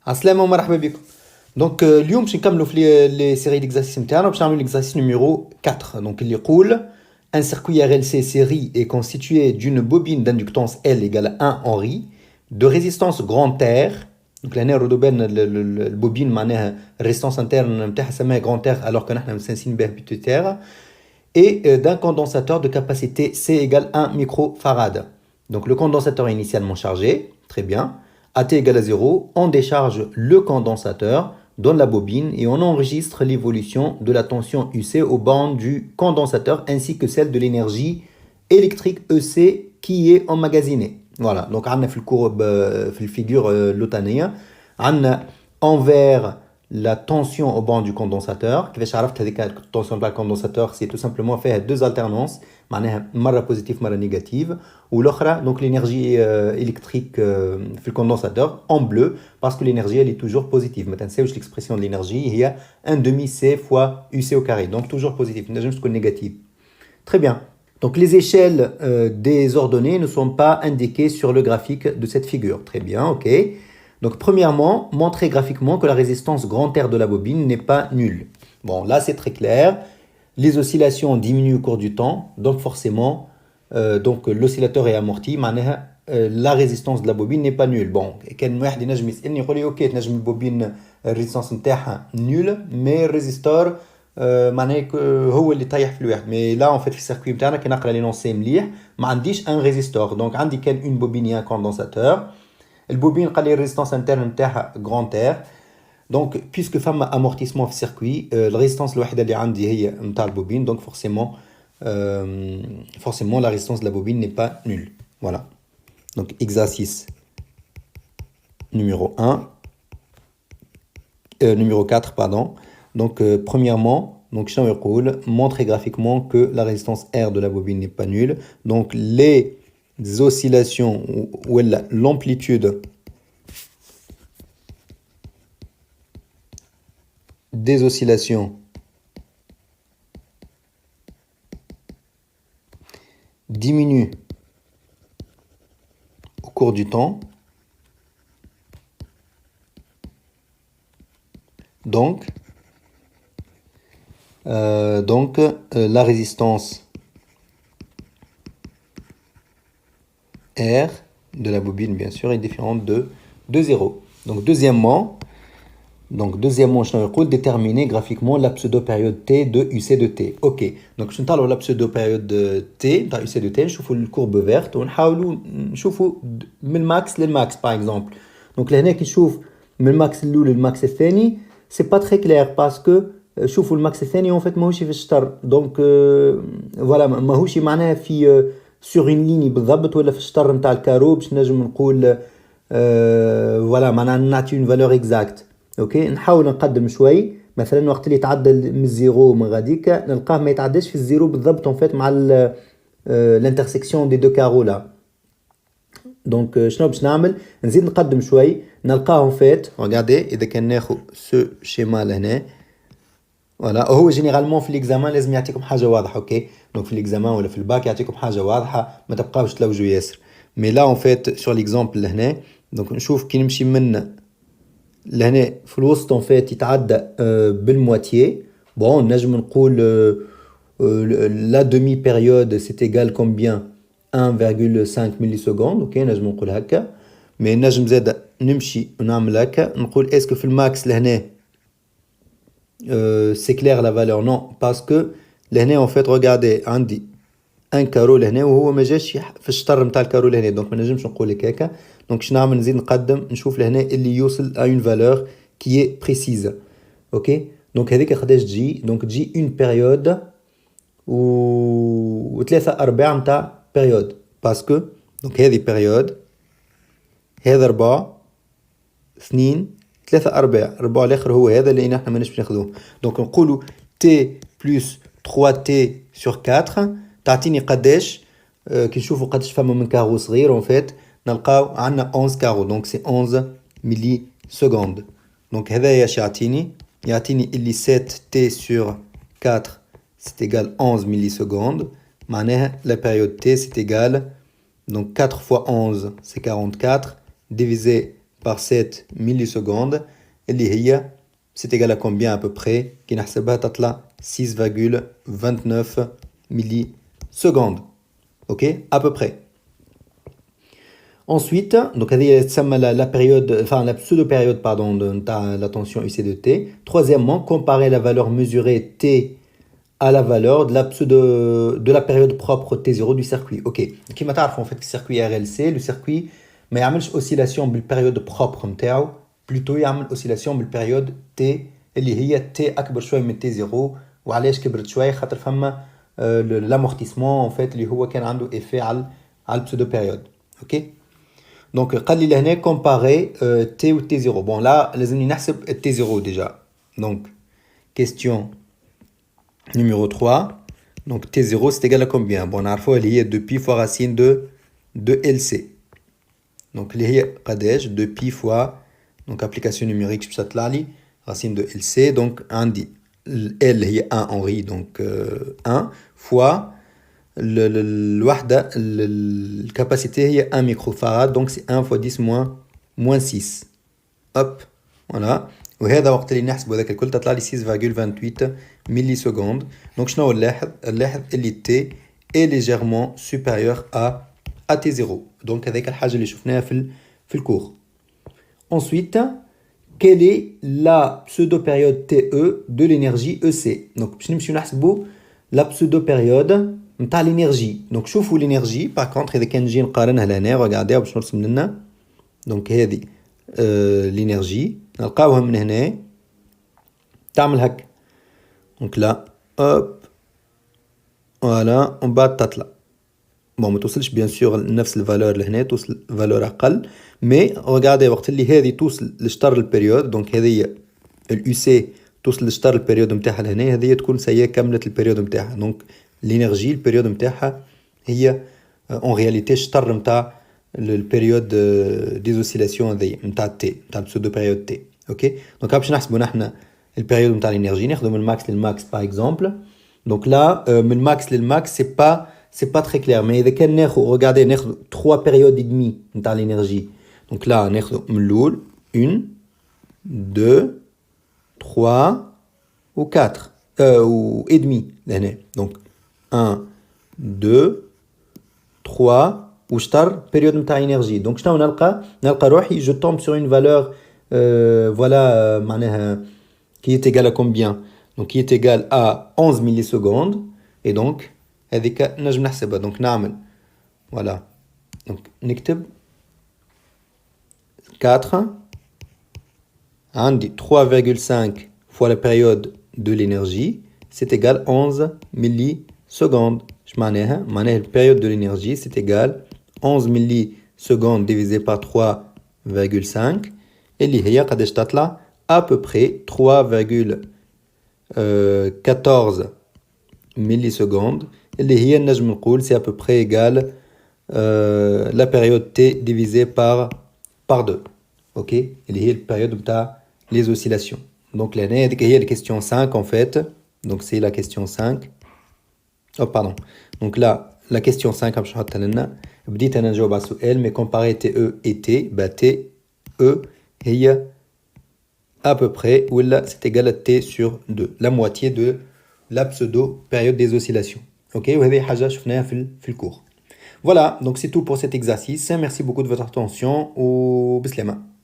Assalam wa marhaba bik. Donc, اليوم باش نكملوا في les séries d'exercices نتاعنا باش نعملوا l'exercice numéro 4. Donc, اللي يقول un circuit RLC série est constitué d'une bobine d'inductance L égale 1 Henry, de résistance grand R. Donc, là نعرضوا بالنا البوبين معناها résistance interne نتاعها سماها grand R alors que نحن مسنسين بها بتوتير et d'un condensateur de capacité C égale 1 microfarad. Donc, le condensateur est initialement chargé, très bien. À t égale à 0, on décharge le condensateur dans la bobine et on enregistre l'évolution de la tension UC aux bornes du condensateur ainsi que celle de l'énergie électrique EC qui est emmagasinée. Voilà, donc on a fait le courbe, fait le figure l'autanée, on a envers la tension au banc du condensateur. كيفاش عرفت هذيك التنسيون تاع الكوندنساتور سي تو سامبلومون فيها deux alternances معناها مره بوزيتيف مره نيجاتيف والاخرى donc l'énergie électrique في الكوندنساتور en bleu parce que l'énergie elle est toujours positive. ما تنساوش l'expression de l'énergie هي 1 demi C fois UC au carré donc toujours positif. ما تكون négative. Très bien. Donc les échelles des ordonnées ne sont pas indiquées sur le graphique de cette figure. Très bien, ok. Donc, premièrement, montrer graphiquement que la résistance grand R de la bobine n'est pas nulle. Bon, là, c'est très clair. Les oscillations diminuent au cours du temps. Donc, forcément, l'oscillateur est amorti. La résistance de la bobine n'est pas nulle. Bon, كان واحد ينجم يسألني يقول لي اوكي تنجم البوبين الريزيستانس نتاعها نول مي الريزيستور معناها هو اللي طايح في الواحد. مي لا en fait في السيركوي نتاعنا كي نقرا لي لونسي مليح ما عنديش ان ريزيستور. دونك عندي كان اون بوبين ان كوندنساتور. البوبين قال لي الريزيستانس انترن نتاعها غران ار دونك بيسكو فما امورتيسمون في السيركوي الريزيستانس الوحيده اللي عندي هي نتاع البوبين دونك forcément la résistance de la bobine n'est pas nulle. Voilà. Donc exercice numéro 1 numéro 4 pardon. Donc premièrement donc شنو يقول montrer graphiquement que la résistance R de la bobine n'est pas nulle. Donc les oscillations ou l'amplitude des oscillations diminue au cours du temps. Donc la résistance R de la bobine, bien sûr, est différente de 0. Donc, deuxièmement, je vais déterminer graphiquement la pseudo-période T de UC de T. Ok, donc je vais la pseudo-période T, de UC de T, je vais la courbe verte, on va le max, le max, par exemple. Donc, là, qui chauffe le max, le max الثاني, c'est pas très clair parce que شوفوا الماكس الثاني en fait ماهوش في الشطر. Donc, voilà, ماهوش معناها في sur une ligne بالضبط ولا في الشطر نتاع الكارو باش نجم نقول فوالا معناها نعطي une valeur exacte. اوكي نحاول نقدم شوي مثلا وقت اللي يتعدى من الزيرو من غاديك نلقاه ما يتعداش في الزيرو بالضبط en fait مع l'intersection des deux carreaux là. دونك شنو باش نعمل نزيد نقدم شوي نلقاه en fait regardez اذا كان ناخذ ce schéma لهنا فوالا هو جينيرالمون في ليكزامان لازم يعطيكم حاجه واضحه. اوكي دونك في ليكزامان ولا في الباك يعطيكم حاجه واضحه ما تبقاوش تلوجوا ياسر. مي لا اون فيت سور ليكزامبل لهنا دونك نشوف كي نمشي من لهنا في الوسط اون فيت يتعدى بالمواتيي. بون نجم نقول لا دومي بيريود سي ايغال كومبيان 1,5 ملي سكوند. اوكي نجم نقول هكا. مي نجم زاد نمشي ونعمل هكا نقول اسكو في الماكس لهنا c'est clair la valeur. Non, parce que لهنا en fait regardez عندي un carreau لهنا وهو ما جاش في الشطر نتاع الكارو لهنا دونك ما نجمش نقول لك هكا. دونك شنو نعمل نزيد نقدم نشوف لهنا اللي يوصل à une valeur qui est précise. اوكي دونك هذيك قداش تجي دونك تجي une période و 3/4 نتاع période باسكو دونك هذه période هذا 4 2 3/4 ربع الاخر هو هذا اللي احنا ماناش باش ناخذوه. دونك نقولوا t plus 3t sur 4 تعطيني قداش كي نشوفوا قداش فما من كارو صغير اون فيت نلقاو عندنا 11 كارو دونك سي 11 ملي سكوند. دونك هذايا اش يعطيني اللي 7t sur 4 c'est égal 11 ملي سكوند معناها la période t c'est égal donc 4 fois 11 c'est 44 divisé par 7 millisecondes. Et c'est égal à combien à peu près? Qui n'a pas 6,29 millisecondes. Ok, à peu près. Ensuite, donc la période, enfin la pseudo-période pardon, de la tension UC de T. Troisièmement, comparer la valeur mesurée T à la valeur de la période propre T0 du circuit. Ok, qui m'a en fait le circuit RLC, le circuit ما يعملش oscillation بالpériode propre نتاعو, plutôt يعمل oscillation بالpériode T اللي هي T أكبر شوية من T0. وعلاش كبرت شوية؟ خاطر فما l'amortissement en fait اللي هو كان عنده effet على pseudo-période. Ok. Donc, قال لي لهنا comparer T ou T0. Bon, là, لازمني نحسب T0 déjà. Donc, question numéro 3. Donc, T0, c'est égal à combien? Bon, on a fois lié 2pi fois racine de LC. Donc, lié قداش 2pi fois, donc application numérique, je vais racine de LC. Donc, on dit L est 1 en riz, donc 1 fois la capacité est 1 microfarad, donc c'est 1 fois 10 moins 6. Hop, voilà. وهذا وقت اللي نحسبوا هذاك الكل تطلع لي 6,28 millisecondes. Donc شنو نلاحظ اللي T est légèrement supérieur à T0. Donc هذاك الحاجة اللي شفناها في الكور. Ensuite, quelle est la pseudo-période TE de l'énergie EC? Donc باش نمشيو نحسبوا la pseudo-période نتاع l'énergie. Donc شوفوا l'énergie par contre إذا كان نجي نقارنها لهنا, regardez باش نرسم لنا. Donc هذه l'énergie نلقاوها من هنا تعمل هك. Donc là hop voilà on بعد تطلع. bon ما توصلش bien sûr لنفس الفالور لهنا, توصل فالور أقل. mais regardez وقت اللي هذه توصل لشطر البريود, donc هذه الUC توصل لشطر البريود نتاعها لهنا, هذه تكون سيئة كملت البريود نتاعها. donc l'énergie البريود نتاعها هي en réalité شطر نتاع البريود des oscillations هذه نتاع T, نتاع البسودو période T. ok. donc باش نحسبوا نحنا البريود نتاع الانرجي ناخذوا من الماكس للماكس par exemple. donc là من الماكس للماكس c'est pas très clair, mais إذا كان ناخذ regardez ناخذ 3 périodes et demie نتاع الانرجي. donc là ناخذوا من الاول 1 2 3 و 4 ou et demi لهنا. donc 1 2 3 وشطر période نتاع énergie. donc شنو نلقى روحي je tombe sur une valeur voilà معناها qui est égale à combien? donc qui est égale à 11 millisecondes. et donc هذيك نجم نحسبها. donc نعمل voilà donc نكتب 4 عندي 3,5 fois la période de l'énergie, c'est égal 11 millisecondes. معناها la période de l'énergie c'est égal 11 millisecondes divisé par 3,5 اللي هي قداش تطلع à peu près 3,14 millisecondes اللي هي نجم نقول c'est à peu près égal la période T divisée par 2. ok. اللي هي البériode نتاع les oscillations. donc là هذيك هي la question 5 en fait. donc c'est la question 5. oh pardon. donc là la question 5 باش نحطها لنا. بديت انا نجاوب على السؤال mais comparer TE et T, bah TE هي à peu près ولا c'est égal à T sur 2, la moitié de la pseudo période des oscillations. ok. وهذه حاجة شفناها في الكور. voilà, donc c'est tout pour cet exercice. merci beaucoup de votre attention وبسلامة.